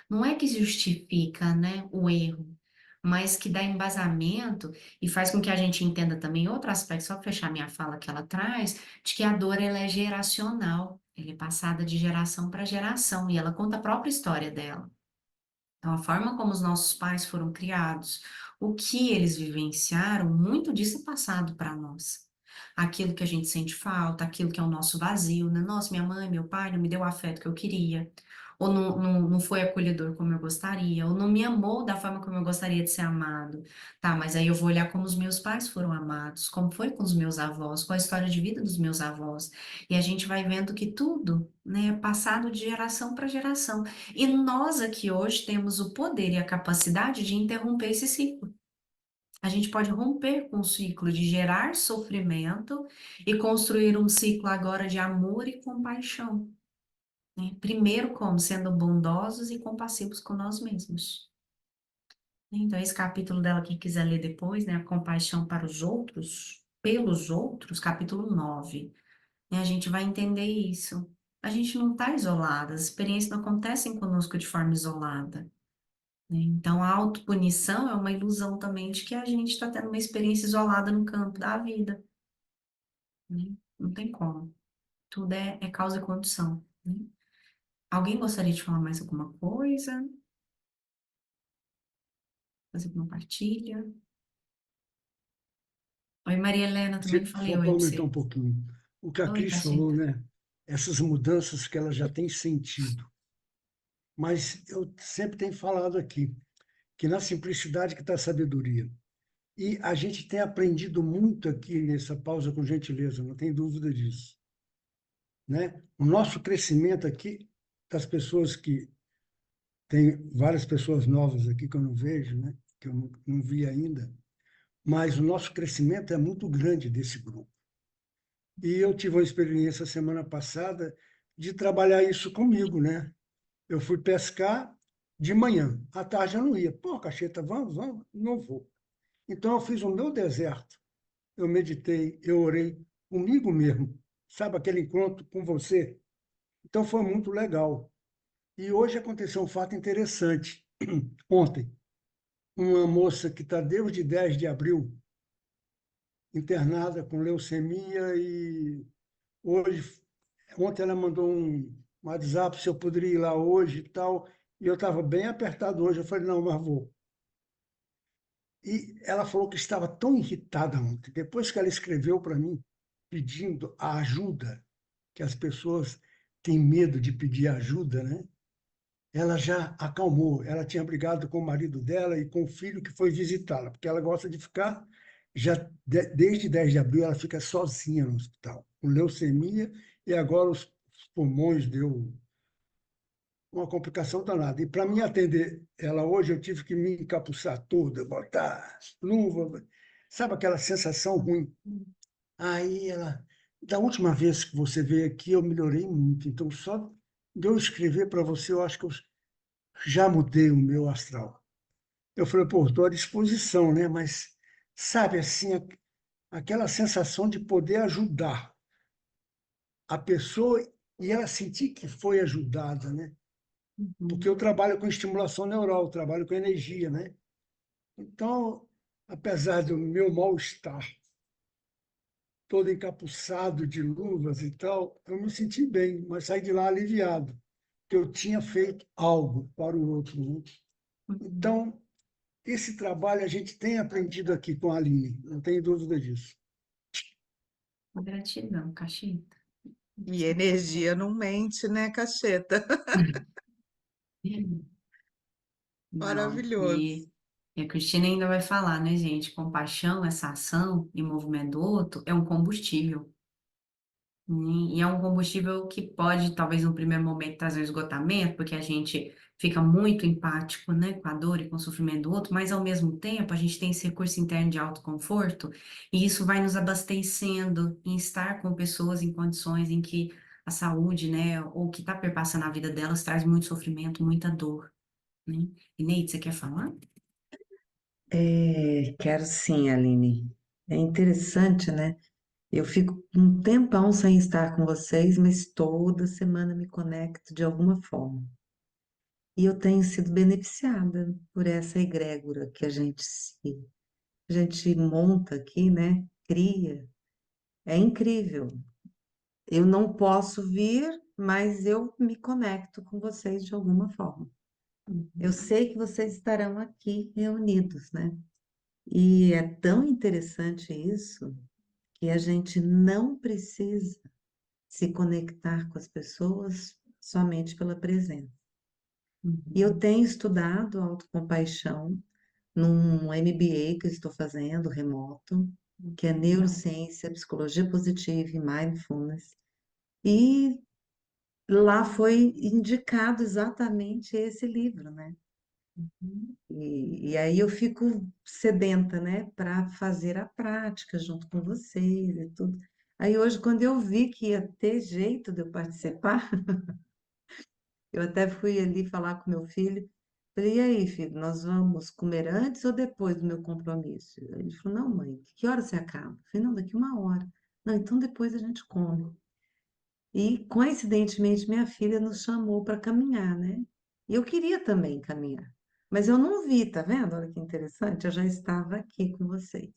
Não é que justifica, né, o erro, mas que dá embasamento e faz com que a gente entenda também outro aspecto, só para fechar minha fala que ela traz, de que a dor ela é geracional, ela é passada de geração para geração e ela conta a própria história dela. Então, a forma como os nossos pais foram criados, o que eles vivenciaram, muito disso é passado para nós. Aquilo que a gente sente falta, aquilo que é o nosso vazio, né? Nossa, minha mãe, meu pai não me deu o afeto que eu queria, ou não foi acolhedor como eu gostaria, ou não me amou da forma como eu gostaria de ser amado. Tá, mas aí eu vou olhar como os meus pais foram amados, como foi com os meus avós, qual a história de vida dos meus avós. E a gente vai vendo que tudo, né, é passado de geração para geração. E nós aqui hoje temos o poder e a capacidade de interromper esse ciclo. A gente pode romper com o ciclo de gerar sofrimento e construir um ciclo agora de amor e compaixão, né? Primeiro, como sendo bondosos e compassivos com nós mesmos. Então, esse capítulo dela, quem quiser ler depois, né? A compaixão para os outros, pelos outros, capítulo 9, né? A gente vai entender isso. A gente não está isolada, as experiências não acontecem conosco de forma isolada, né? Então, a autopunição é uma ilusão também de que a gente está tendo uma experiência isolada no campo da vida, né? Não tem como. Tudo é causa e condição, né? Alguém gostaria de falar mais alguma coisa? Fazer alguma partilha? Oi, Maria Helena, também falei Só oi para pra aumentar um você. pouquinho, o que a Oi, Cris falou, Tacita. né? Essas mudanças que ela já tem sentido. Mas eu sempre tenho falado aqui que na simplicidade que está a sabedoria. E a gente tem aprendido muito aqui nessa pausa com gentileza, não tem dúvida disso, né? O nosso crescimento aqui, das pessoas que tem várias pessoas novas aqui que eu não vejo, né? Que eu não vi ainda, mas o nosso crescimento é muito grande desse grupo. E eu tive uma experiência semana passada de trabalhar isso comigo, né? Eu fui pescar de manhã, à tarde eu não ia. Pô, Cacheta, vamos, vamos, não vou. Então eu fiz o meu deserto. Eu meditei, eu orei comigo mesmo. Sabe aquele encontro com você? Então foi muito legal. E hoje aconteceu um fato interessante. Ontem, uma moça que está desde 10 de abril internada com leucemia e hoje, ontem ela mandou um WhatsApp se eu poderia ir lá hoje e tal, e eu estava bem apertado hoje, eu falei, não, mas vou. E ela falou que estava tão irritada ontem, depois que ela escreveu para mim, pedindo a ajuda, que as pessoas têm medo de pedir ajuda, né? Ela já acalmou, ela tinha brigado com o marido dela e com o filho que foi visitá-la, porque ela gosta de ficar, desde 10 de abril, ela fica sozinha no hospital, com leucemia, e agora os pulmões deu uma complicação danada. E para me atender ela hoje, eu tive que me encapuçar toda, botar luva, sabe aquela sensação ruim? Aí ela, da última vez que você veio aqui, eu melhorei muito, então só de eu escrever para você, eu acho que eu já mudei o meu astral. Eu falei, pô, estou à disposição, né? Mas, sabe, assim, aquela sensação de poder ajudar a pessoa e ela sentir que foi ajudada, né? Porque eu trabalho com estimulação neural, trabalho com energia, né? Então, apesar do meu mal-estar, todo encapuçado de luvas e tal, eu me senti bem, mas saí de lá aliviado, que eu tinha feito algo para o outro, né? Uhum. Então, esse trabalho a gente tem aprendido aqui com a Aline, não tenho dúvida disso. Gratidão, Cachita. E energia não mente, né, Cacheta? Não, Maravilhoso. e a Cristina ainda vai falar, né, gente? Compaixão, essa ação e movimento do outro é um combustível. E é um combustível que pode, talvez, no primeiro momento, trazer um esgotamento, porque a gente fica muito empático, né, com a dor e com o sofrimento do outro, mas, ao mesmo tempo, a gente tem esse recurso interno de autoconforto, e isso vai nos abastecendo em estar com pessoas em condições em que a saúde, né, ou que está perpassando a vida delas, traz muito sofrimento, muita dor, né? E, Neide, você quer falar? Quero sim, Aline. É interessante, né? Eu fico um tempão sem estar com vocês, mas toda semana me conecto de alguma forma. E eu tenho sido beneficiada por essa egrégora que a gente monta aqui, né? Cria. É incrível. Eu não posso vir, mas eu me conecto com vocês de alguma forma. Eu Uhum, sei que vocês estarão aqui reunidos, né? E é tão interessante isso que a gente não precisa se conectar com as pessoas somente pela presença. E eu uhum, tenho estudado autocompaixão num MBA que eu estou fazendo remoto, que é legal. Neurociência, Psicologia Positiva e Mindfulness. E lá foi indicado exatamente esse livro, né? Uhum, E aí eu fico sedenta, né, para fazer a prática junto com vocês e tudo. Aí hoje, quando eu vi que ia ter jeito de eu participar, eu até fui ali falar com meu filho. Falei, e aí, filho, nós vamos comer antes ou depois do meu compromisso? Ele falou, não, mãe, que hora você acaba? Eu falei, não, daqui 1 hora. Não, então depois a gente come. E, coincidentemente, minha filha nos chamou para caminhar, né? E eu queria também caminhar. Mas eu não vi, tá vendo? Olha que interessante, eu já estava aqui com vocês.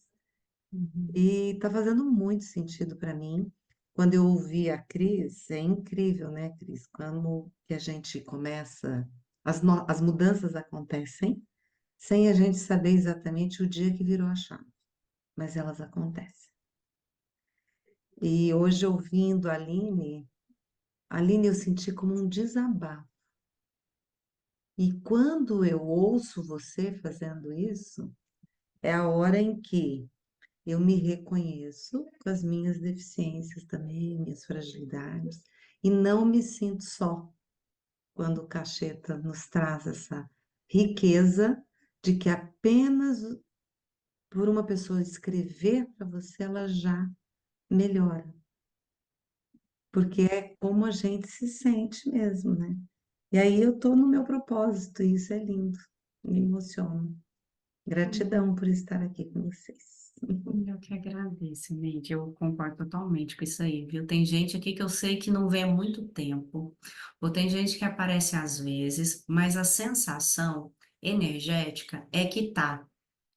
uhum, E está fazendo muito sentido para mim. Quando eu ouvi a Cris, é incrível, né, Cris? Quando que a gente começa, as mudanças acontecem sem a gente saber exatamente o dia que virou a chave, mas elas acontecem. E hoje, ouvindo a Aline eu senti como um desabafo. E quando eu ouço você fazendo isso, é a hora em que eu me reconheço com as minhas deficiências também, minhas fragilidades, e não me sinto só quando o Cacheta nos traz essa riqueza de que apenas por uma pessoa escrever para você, ela já melhora, porque é como a gente se sente mesmo, né? E aí eu estou no meu propósito, e isso é lindo, me emociona. uhum. Gratidão por estar aqui com vocês. Eu que agradeço, Neide. Eu concordo totalmente com isso aí, viu? Tem gente aqui que eu sei que não vê há muito tempo, ou tem gente que aparece às vezes, mas a sensação energética é que tá.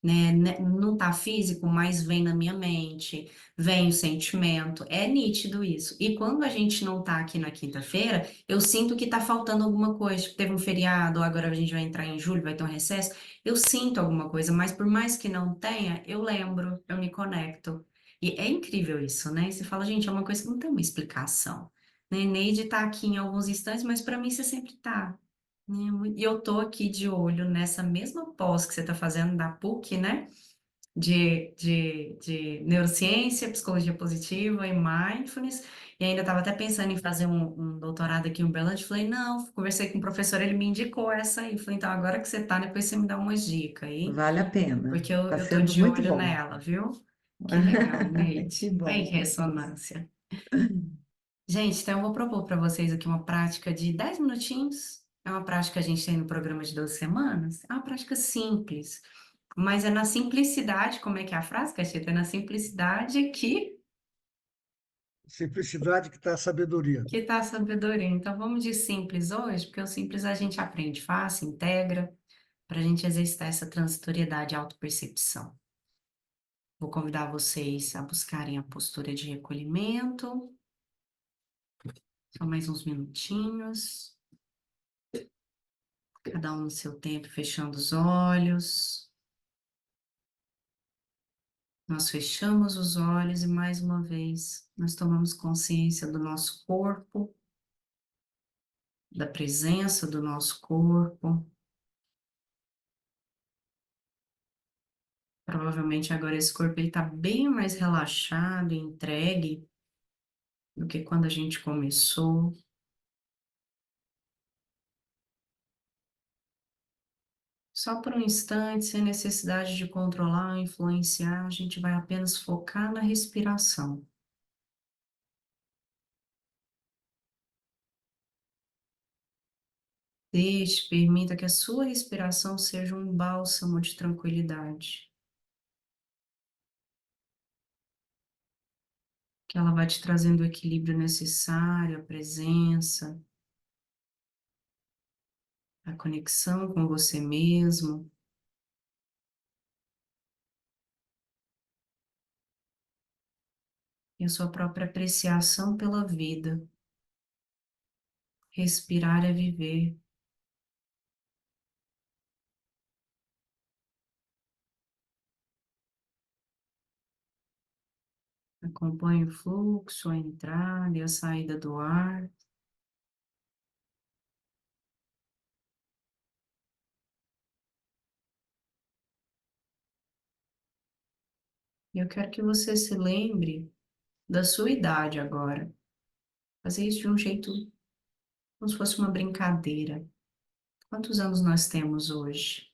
Né? Não tá físico, mas vem na minha mente, vem o sentimento, é nítido isso. E quando a gente não tá aqui na quinta-feira, eu sinto que tá faltando alguma coisa. Tipo, teve um feriado, agora a gente vai entrar em julho, vai ter um recesso. Eu sinto alguma coisa, mas por mais que não tenha, eu lembro, eu me conecto. E é incrível isso, né? E você fala, gente, é uma coisa que não tem uma explicação. Né? Neide tá aqui em alguns instantes, mas para mim você sempre tá. Né? E eu tô aqui de olho nessa mesma pós que você está fazendo da PUC, né? De neurociência, psicologia positiva e mindfulness. E ainda estava até pensando em fazer um doutorado aqui em Uberlândia. Falei, não, conversei com o professor, ele me indicou essa aí. Falei, então agora que você tá, depois você me dá umas dicas aí, Vale a pena. porque eu, Está eu tô sendo de muito olho bom. nela, viu? Que legal, Que Neide. Aí, bom. ressonância. Gente, então eu vou propor para vocês aqui uma prática de 10 minutinhos. É uma prática que a gente tem no programa de 12 semanas. É uma prática simples, mas é na simplicidade, como é que é a frase, Cacheta? É na simplicidade Simplicidade que está a sabedoria. que está a sabedoria. Então vamos de simples hoje, porque o simples a gente aprende fácil, integra, para a gente exercitar essa transitoriedade e autopercepção. Vou convidar vocês a buscarem a postura de recolhimento. Só mais uns minutinhos. Cada um no seu tempo, fechando os olhos. Nós fechamos os olhos e mais uma vez nós tomamos consciência do nosso corpo, da presença do nosso corpo. Provavelmente agora esse corpo está bem mais relaxado e entregue do que quando a gente começou. Só por um instante, sem necessidade de controlar ou influenciar, a gente vai apenas focar na respiração. Deixe, permita que a sua respiração seja um bálsamo de tranquilidade, que ela vai te trazendo o equilíbrio necessário, a presença, a conexão com você mesmo e a sua própria apreciação pela vida. Respirar é viver. Acompanhe o fluxo, a entrada e a saída do ar. E eu quero que você se lembre da sua idade agora. Fazer isso de um jeito como se fosse uma brincadeira. Quantos anos nós temos hoje?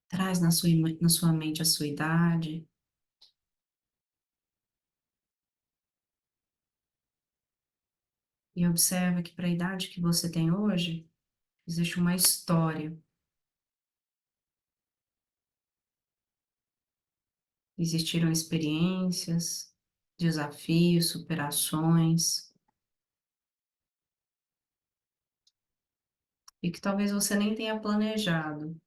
Traz na sua mente a sua idade e observa que para a idade que você tem hoje, existe uma história. Existiram experiências, desafios, superações, e que talvez você nem tenha planejado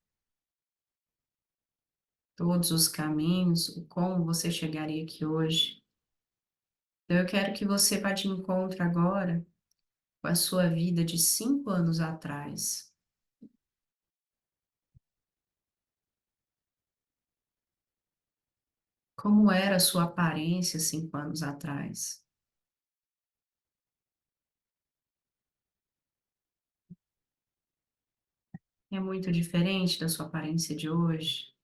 todos os caminhos, o como você chegaria aqui hoje. Então, eu quero que você vá de encontro agora com a sua vida de 5 anos atrás. Como era a sua aparência 5 anos atrás? É muito diferente da sua aparência de hoje?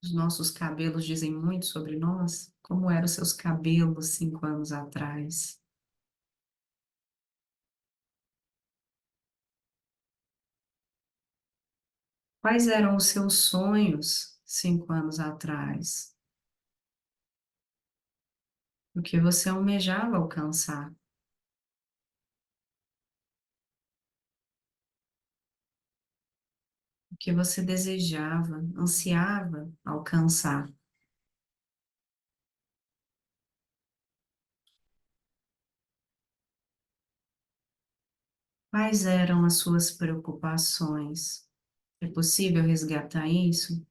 Os nossos cabelos dizem muito sobre nós? Como eram os seus cabelos 5 anos atrás? Quais eram os seus sonhos 5 anos atrás? O que você almejava alcançar? O que você desejava, ansiava alcançar? Quais eram as suas preocupações? É possível resgatar isso?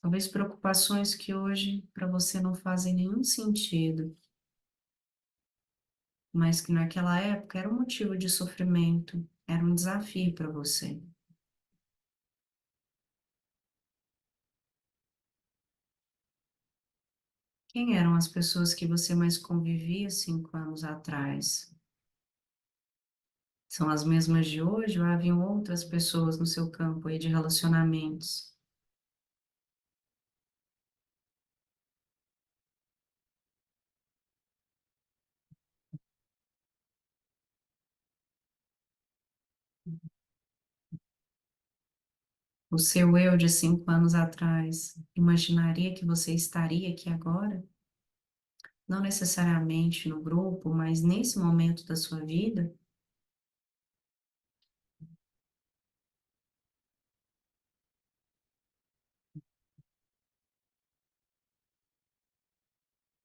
Talvez preocupações que hoje para você não fazem nenhum sentido, mas que naquela época era um motivo de sofrimento, era um desafio para você. Quem eram as pessoas que você mais convivia 5 anos atrás? São as mesmas de hoje ou haviam outras pessoas no seu campo aí de relacionamentos? O seu eu de 5 anos atrás imaginaria que você estaria aqui agora? Não necessariamente no grupo, mas nesse momento da sua vida?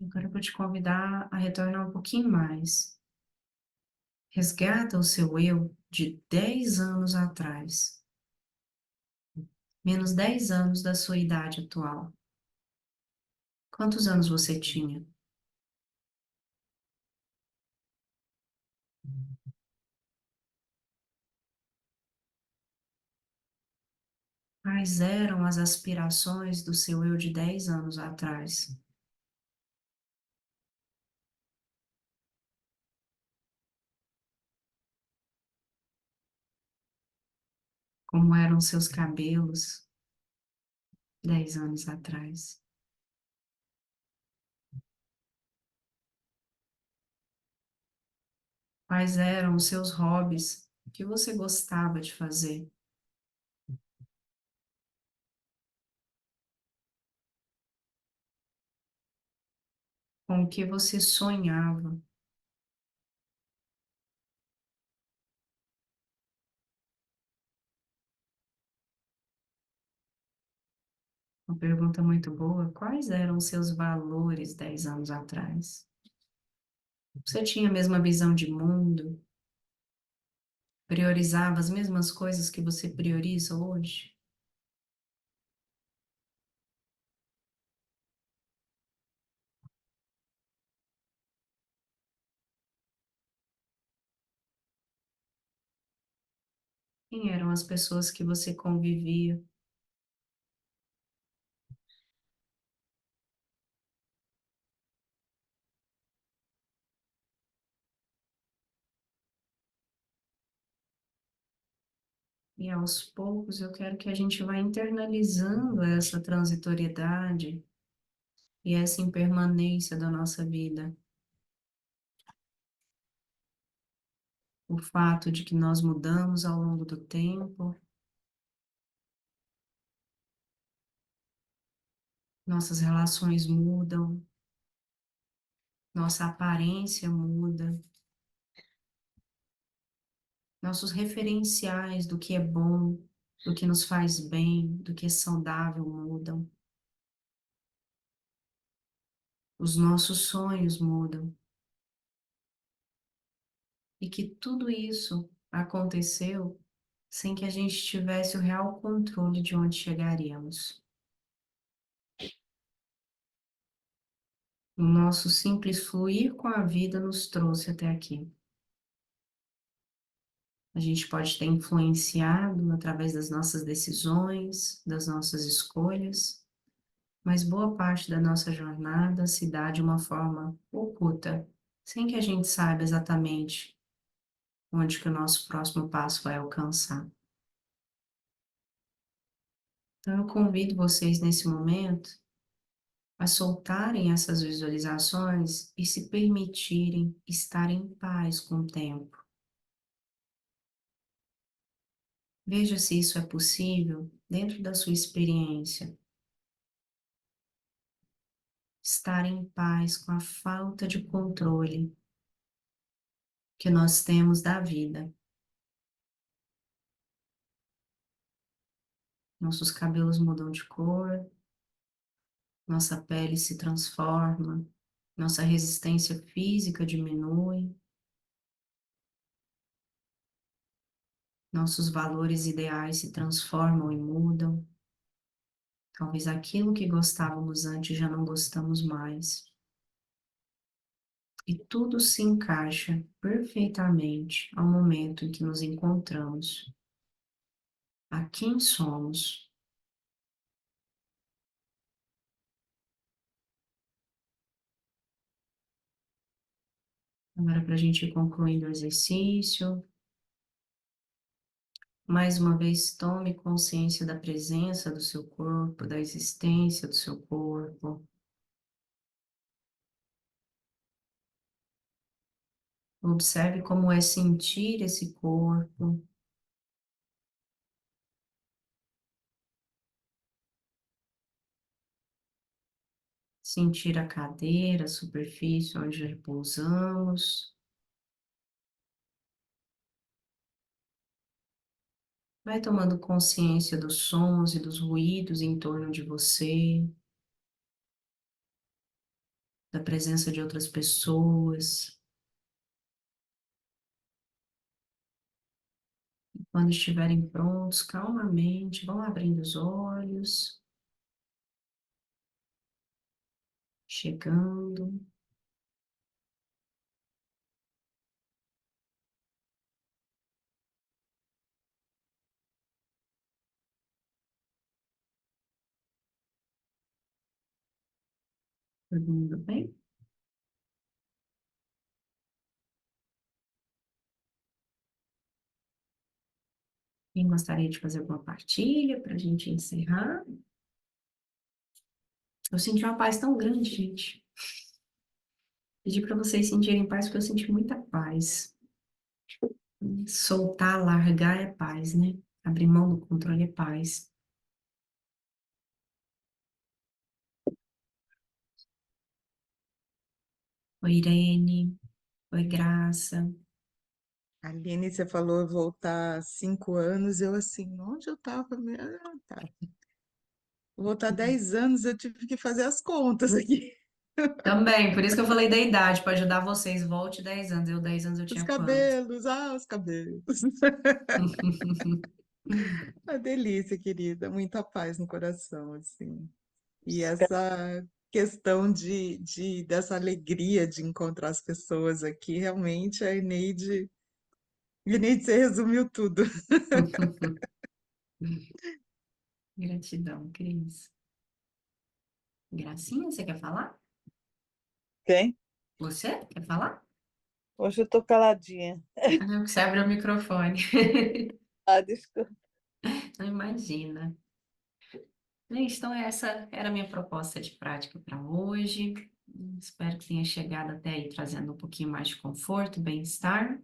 Agora eu vou te convidar a retornar um pouquinho mais. Resgata o seu eu de 10 anos atrás, menos 10 anos da sua idade atual. Quantos anos você tinha? Quais eram as aspirações do seu eu de 10 anos atrás? Como eram seus cabelos 10 anos atrás? Quais eram os seus hobbies? O que você gostava de fazer? Com o que você sonhava? Uma pergunta muito boa. Quais eram os seus valores 10 anos atrás? Você tinha a mesma visão de mundo? Priorizava as mesmas coisas que você prioriza hoje? Quem eram as pessoas que você convivia? E aos poucos eu quero que a gente vá internalizando essa transitoriedade e essa impermanência da nossa vida. O fato de que nós mudamos ao longo do tempo, nossas relações mudam, nossa aparência muda, nossos referenciais do que é bom, do que nos faz bem, do que é saudável mudam, os nossos sonhos mudam. E que tudo isso aconteceu sem que a gente tivesse o real controle de onde chegaríamos. O nosso simples fluir com a vida nos trouxe até aqui. A gente pode ter influenciado através das nossas decisões, das nossas escolhas, mas boa parte da nossa jornada se dá de uma forma oculta, sem que a gente saiba exatamente onde que o nosso próximo passo vai alcançar. Então, eu convido vocês nesse momento a soltarem essas visualizações e se permitirem estar em paz com o tempo. Veja se isso é possível dentro da sua experiência. Estar em paz com a falta de controle que nós temos da vida. Nossos cabelos mudam de cor, nossa pele se transforma, nossa resistência física diminui, nossos valores ideais se transformam e mudam. Talvez aquilo que gostávamos antes já não gostamos mais. E tudo se encaixa perfeitamente ao momento em que nos encontramos, a quem somos. Agora, para a gente ir concluindo o exercício, mais uma vez tome consciência da presença do seu corpo, da existência do seu corpo. Observe como é sentir esse corpo. Sentir a cadeira, a superfície onde repousamos. Vai tomando consciência dos sons e dos ruídos em torno de você, da presença de outras pessoas. Quando estiverem prontos, calmamente, vão abrindo os olhos, chegando. Todo mundo bem? Quem gostaria de fazer alguma partilha para a gente encerrar? Eu senti uma paz tão grande, gente. Pedi para vocês sentirem paz, porque eu senti muita paz. Soltar, largar é paz, né? Abrir mão do controle é paz. Oi, Irene. Oi, Graça. Aline, você falou voltar 5 anos, eu assim, onde eu estava? Ah, tá. Voltar 10 anos, eu tive que fazer as contas aqui. Também, por isso que eu falei da idade, para ajudar vocês. Volte 10 anos. Eu, 10 anos, eu Os tinha quanto? cabelos, os cabelos. Uma delícia, querida, muita paz no coração, assim. E essa questão dessa alegria de encontrar as pessoas aqui, realmente Eneide, você resumiu tudo. Gratidão, Cris. Gracinha, você quer falar? Quem? Você quer falar? Hoje eu tô caladinha. Ah, você abre o microfone. Ah, desculpa. Não imagina. Gente, então essa era a minha proposta de prática para hoje. Espero que tenha chegado até aí trazendo um pouquinho mais de conforto, bem-estar,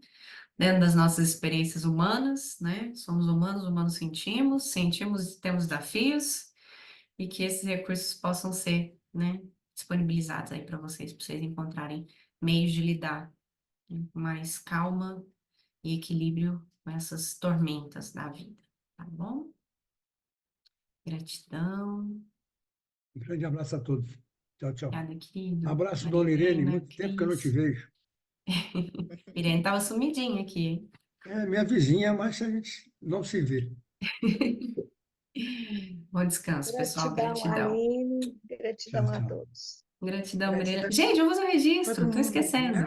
dentro das nossas experiências humanas, né? Somos humanos, humanos sentimos e temos desafios, e que esses recursos possam ser, né, disponibilizados aí para vocês encontrarem meios de lidar, né, com mais calma e equilíbrio com essas tormentas da vida, tá bom? Gratidão. Um grande abraço a todos. Tchau, tchau. Obrigada, querido. Abraço, Maria dona Irene. Helena, Muito tempo que eu não te Cris. vejo. Irene estava sumidinha aqui, hein? É minha vizinha, mas a gente não se vê. Bom descanso, pessoal. Gratidão, Gratidão. Aline. Tchau, Gratidão a tchau. todos. Gratidão, Maria Helena. Gratidão Gente, eu vou fazer um a todo registro. Tô mundo. esquecendo.